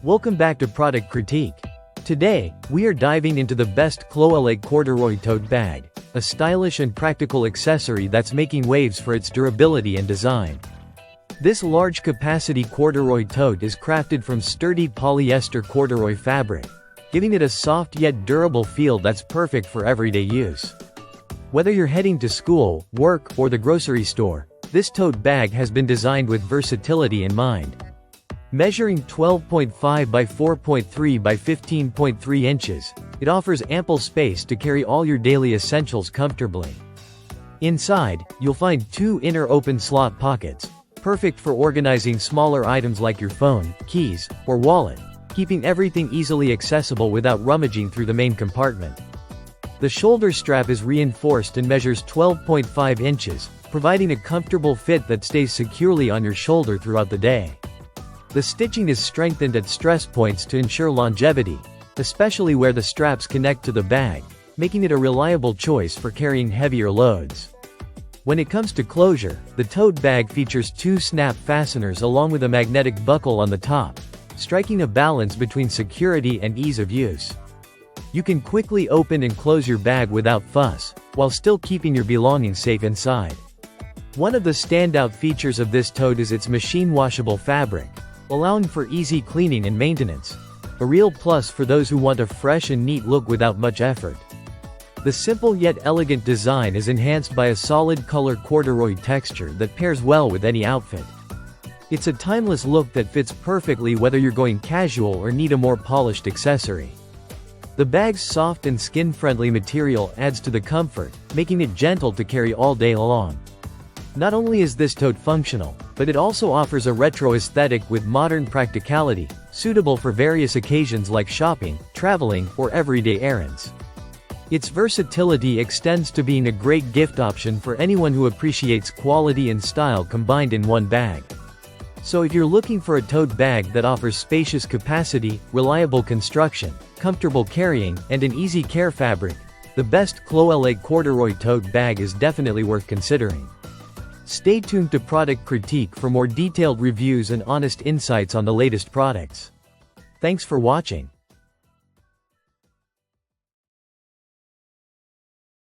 Welcome back to Product Critique. Today, we are diving into the best Cloele Corduroy Tote bag, a stylish and practical accessory that's making waves for its durability and design. This large-capacity corduroy tote is crafted from sturdy polyester corduroy fabric, giving it a soft yet durable feel that's perfect for everyday use. Whether you're heading to school, work, or the grocery store, this tote bag has been designed with versatility in mind. Measuring 12.5 by 4.3 by 15.3 inches, it offers ample space to carry all your daily essentials comfortably. Inside, you'll find two inner open slot pockets, perfect for organizing smaller items like your phone, keys, or wallet, keeping everything easily accessible without rummaging through the main compartment. The shoulder strap is reinforced and measures 12.5 inches, providing a comfortable fit that stays securely on your shoulder throughout the day. The stitching is strengthened at stress points to ensure longevity, especially where the straps connect to the bag, making it a reliable choice for carrying heavier loads. When it comes to closure, the tote bag features two snap fasteners along with a magnetic buckle on the top, striking a balance between security and ease of use. You can quickly open and close your bag without fuss, while still keeping your belongings safe inside. One of the standout features of this tote is its machine-washable fabric, allowing for easy cleaning and maintenance, a real plus for those who want a fresh and neat look without much effort. The simple yet elegant design is enhanced by a solid color corduroy texture that pairs well with any outfit. It's a timeless look that fits perfectly whether you're going casual or need a more polished accessory. The bag's soft and skin-friendly material adds to the comfort, making it gentle to carry all day long. Not only is this tote functional, but it also offers a retro aesthetic with modern practicality, suitable for various occasions like shopping, traveling, or everyday errands. Its versatility extends to being a great gift option for anyone who appreciates quality and style combined in one bag. So if you're looking for a tote bag that offers spacious capacity, reliable construction, comfortable carrying, and an easy care fabric, the best Cloele Corduroy Tote bag is definitely worth considering. Stay tuned to Product Critique for more detailed reviews and honest insights on the latest products. Thanks for watching.